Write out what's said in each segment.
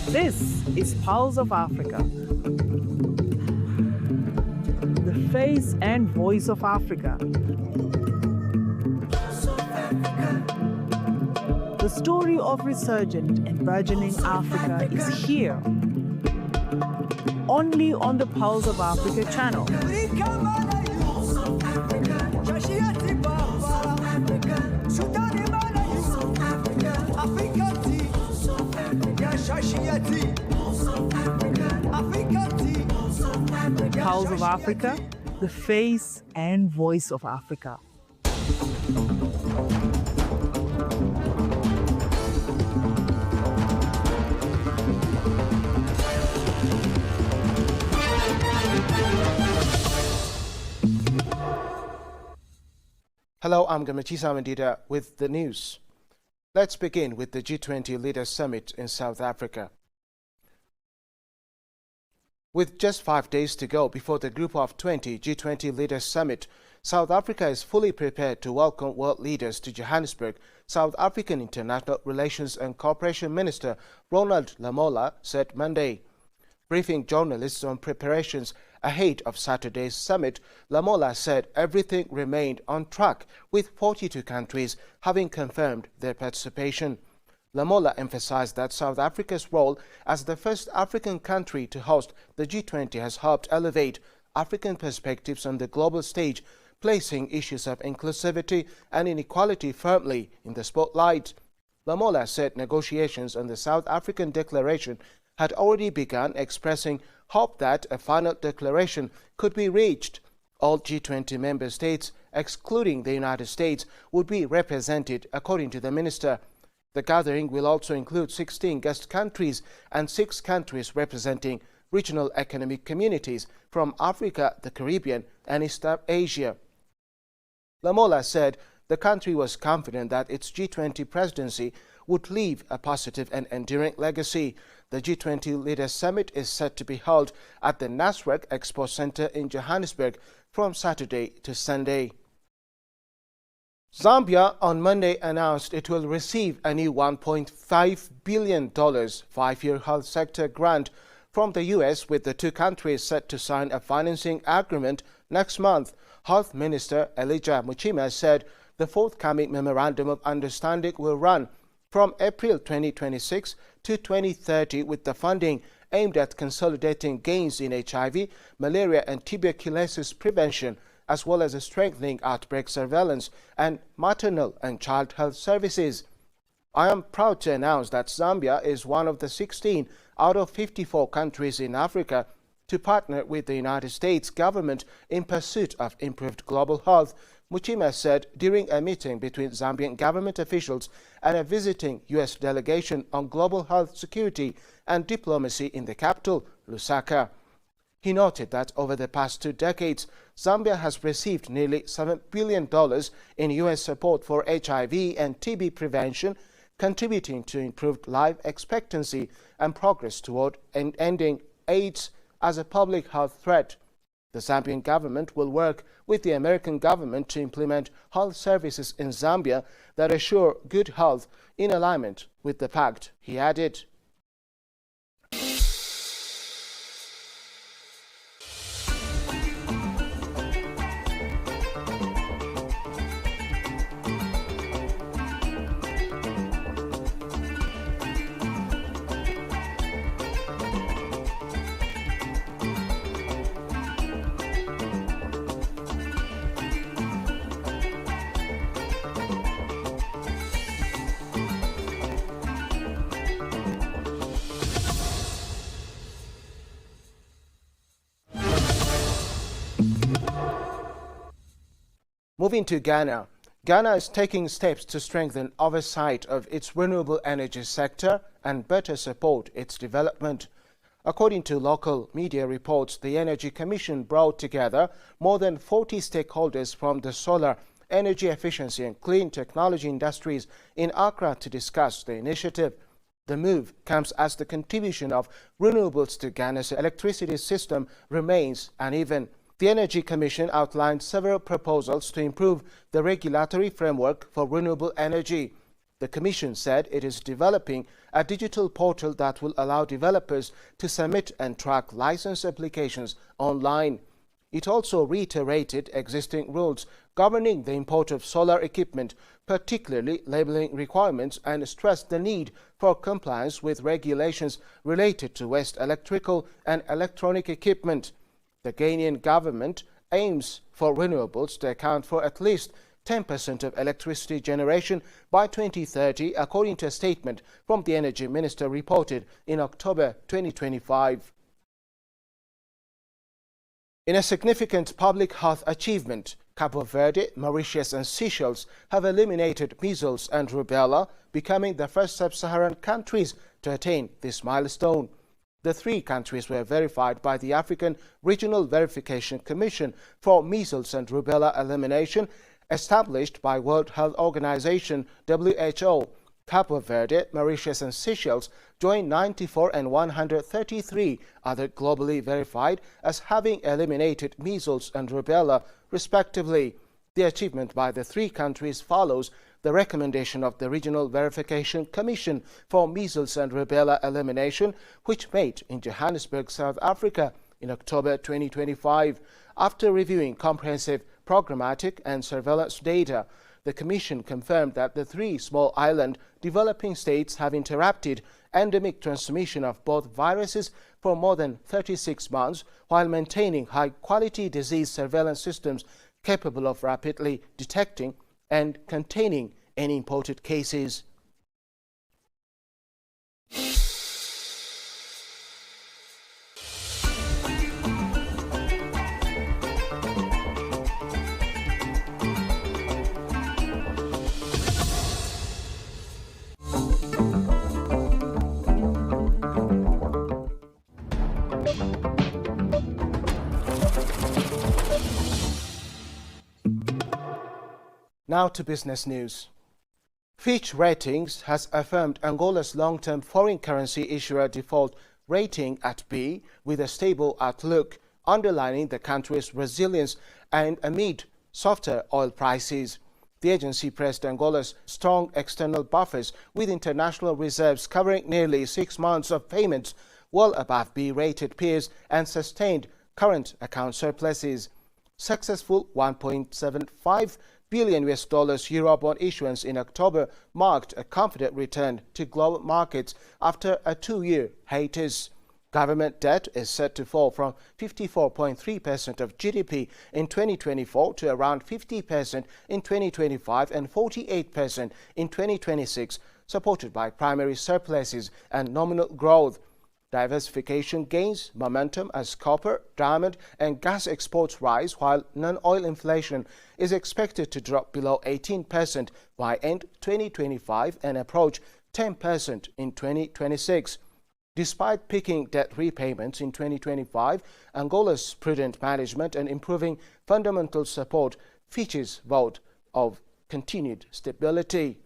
This is Pulse of Africa, the face and voice of Africa. The story of resurgent and burgeoning Africa is here, only on the Pulse of Africa channel. Pulse of Africa, the face and voice of Africa. Hello, I'm Gamachisa Mandida with the news. Let's begin with the G20 Leaders Summit in South Africa. With just 5 days to go before the Group of 20 G20 Leaders Summit, South Africa is fully prepared to welcome world leaders to Johannesburg. South African International Relations and Cooperation Minister Ronald Lamola said Monday. Briefing journalists on preparations ahead of Saturday's summit, Lamola said everything remained on track, with 42 countries having confirmed their participation. Lamola emphasized that South Africa's role as the first African country to host the G20 has helped elevate African perspectives on the global stage, placing issues of inclusivity and inequality firmly in the spotlight. Lamola said negotiations on the South African declaration had already begun, expressing hope that a final declaration could be reached. All G20 member states, excluding the United States, would be represented, according to the minister. The gathering will also include 16 guest countries and 6 countries representing regional economic communities from Africa, the Caribbean, and East Asia. Lamola said the country was confident that its G20 presidency would leave a positive and enduring legacy. The G20 Leaders Summit is set to be held at the Nasrec Expo Center in Johannesburg from Saturday to Sunday. Zambia on Monday announced it will receive a new $1.5 billion 5-year health sector grant from the U.S., with the two countries set to sign a financing agreement next month. Health Minister Elijah Muchima said the forthcoming Memorandum of Understanding will run from April 2026 to 2030, with the funding aimed at consolidating gains in HIV, malaria and tuberculosis prevention, as well as strengthening outbreak surveillance and maternal and child health services. I am proud to announce that Zambia is one of the 16 out of 54 countries in Africa to partner with the United States government in pursuit of improved global health, Muchima said during a meeting between Zambian government officials and a visiting U.S. delegation on global health security and diplomacy in the capital, Lusaka. He noted that over the past 2 decades, Zambia has received nearly $7 billion in U.S. support for HIV and TB prevention, contributing to improved life expectancy and progress toward ending AIDS as a public health threat. The Zambian government will work with the American government to implement health services in Zambia that assure good health in alignment with the pact, he added. Moving to Ghana. Ghana is taking steps to strengthen oversight of its renewable energy sector and better support its development. According to local media reports, the Energy Commission brought together more than 40 stakeholders from the solar, energy efficiency and clean technology industries in Accra to discuss the initiative. The move comes as the contribution of renewables to Ghana's electricity system remains uneven. The Energy Commission outlined several proposals to improve the regulatory framework for renewable energy. The Commission said it is developing a digital portal that will allow developers to submit and track license applications online. It also reiterated existing rules governing the import of solar equipment, particularly labeling requirements, and stressed the need for compliance with regulations related to waste electrical and electronic equipment. The Ghanaian government aims for renewables to account for at least 10% of electricity generation by 2030, according to a statement from the Energy Minister reported in October 2025. In a significant public health achievement, Cabo Verde, Mauritius and Seychelles have eliminated measles and rubella, becoming the first sub-Saharan countries to attain this milestone. The three countries were verified by the African Regional Verification Commission for Measles and Rubella Elimination, established by World Health Organization (WHO). Cabo Verde, Mauritius and Seychelles joined 94 and 133 other globally verified as having eliminated measles and rubella, respectively. The achievement by the three countries follows the recommendation of the Regional Verification Commission for Measles and Rubella Elimination, which met in Johannesburg, South Africa in October 2025. After reviewing comprehensive programmatic and surveillance data, the Commission confirmed that the three small island developing states have interrupted endemic transmission of both viruses for more than 36 months while maintaining high-quality disease surveillance systems capable of rapidly detecting and containing any imported cases. Now to business news. Fitch Ratings has affirmed Angola's long-term foreign currency issuer default rating at B with a stable outlook, underlining the country's resilience and amid softer oil prices. The agency praised Angola's strong external buffers with international reserves covering nearly 6 months of payments, well above B-rated peers, and sustained current account surpluses. Successful 1.75 billion US dollars Eurobond issuance in October marked a confident return to global markets after a 2-year hiatus. Government debt is set to fall from 54.3% of GDP in 2024 to around 50% in 2025 and 48% in 2026, supported by primary surpluses and nominal growth. Diversification gains momentum as copper, diamond and gas exports rise, while non-oil inflation is expected to drop below 18% by end 2025 and approach 10% in 2026. Despite peaking debt repayments in 2025, Angola's prudent management and improving fundamental support Fitch's vote of continued stability.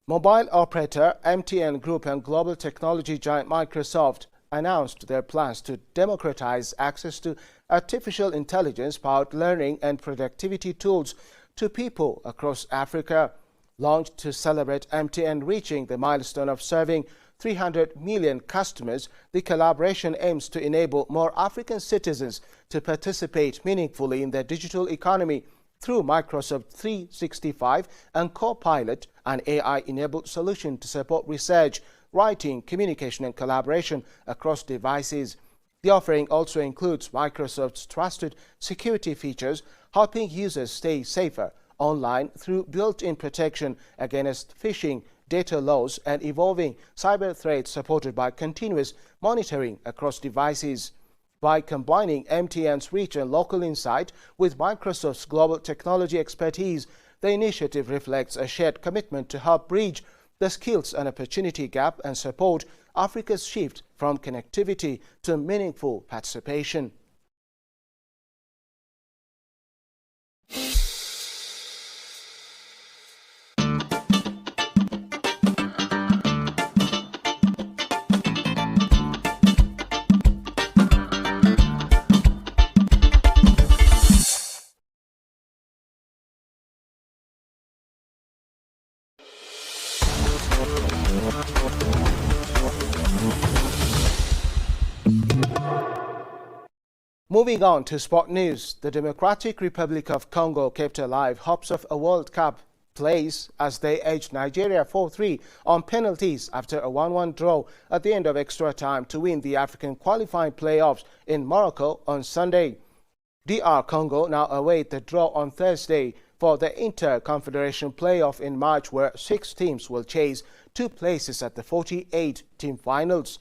Mobile operator MTN Group and global technology giant Microsoft announced their plans to democratize access to artificial intelligence-powered learning and productivity tools to people across Africa. Launched to celebrate MTN reaching the milestone of serving 300 million customers, the collaboration aims to enable more African citizens to participate meaningfully in the digital economy through Microsoft 365 and Copilot, an AI-enabled solution to support research, writing, communication and collaboration across devices. The offering also includes Microsoft's trusted security features, helping users stay safer online through built-in protection against phishing, data loss and evolving cyber threats, supported by continuous monitoring across devices. By combining MTN's reach and local insight with Microsoft's global technology expertise, the initiative reflects a shared commitment to help bridge the skills and opportunity gap and support Africa's shift from connectivity to meaningful participation. Moving on to sport news, the Democratic Republic of Congo kept alive hopes of a World Cup place as they edged Nigeria 4-3 on penalties after a 1-1 draw at the end of extra time to win the African qualifying playoffs in Morocco on Sunday. DR Congo now await the draw on Thursday for the Inter-Confederation playoff in March, where 6 teams will chase 2 places at the 48-team finals.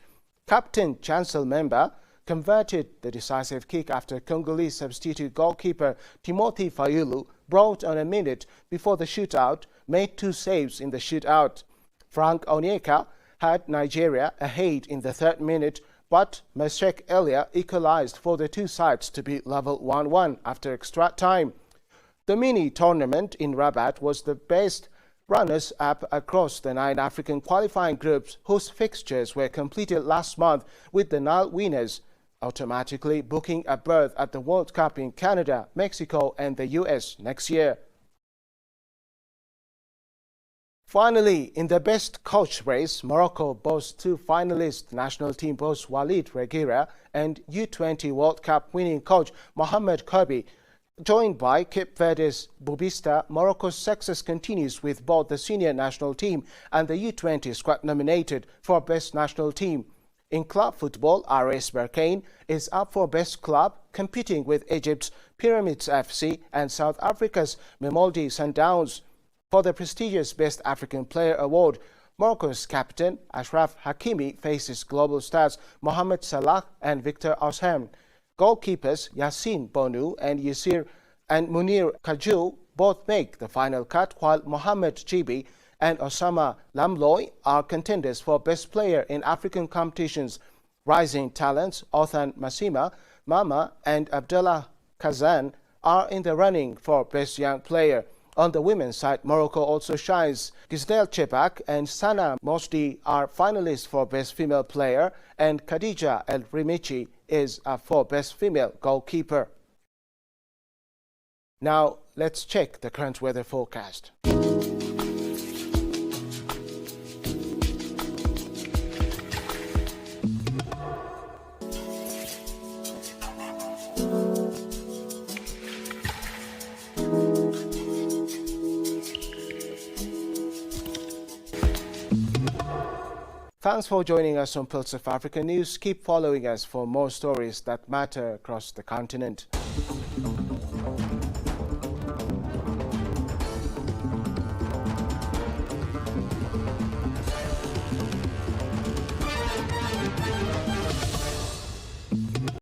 Captain Chancel Member converted the decisive kick after Congolese substitute goalkeeper Timothy Fayulu brought on a minute before the shootout made 2 saves in the shootout. Frank Onyeka had Nigeria ahead in the 3rd minute, but Meshek Elia equalized for the 2 sides to be level 1-1 after extra time. The mini-tournament in Rabat was the best runners-up across the 9 African qualifying groups whose fixtures were completed last month, with the Nile winners automatically booking a berth at the World Cup in Canada, Mexico and the US next year. Finally, in the best coach race, Morocco boasts 2 finalists. National team boasts Walid Reguera and U20 World Cup winning coach Mohamed Kirby. Joined by Cape Verde's Bubista, Morocco's success continues with both the senior national team and the U20 squad nominated for Best National Team. In club football, RS Berkane is up for Best Club, competing with Egypt's Pyramids FC and South Africa's Mamelodi Sundowns. For the prestigious Best African Player award, Morocco's captain Achraf Hakimi faces global stars Mohamed Salah and Victor Osimhen. Goalkeepers Yassine Bonu and Munir Kajou both make the final cut, while Mohamed Chibi and Osama Lamloy are contenders for Best Player in African competitions. Rising talents Othan Masima, Mama and Abdullah Kazan are in the running for Best Young Player. On the women's side, Morocco also shines. Gisdel Chebak and Sana Mosdi are finalists for Best Female Player, and Khadija El Rimichi is up for Best Female Goalkeeper. Now, let's check the current weather forecast. Thanks for joining us on Pulse of Africa News. Keep following us for more stories that matter across the continent.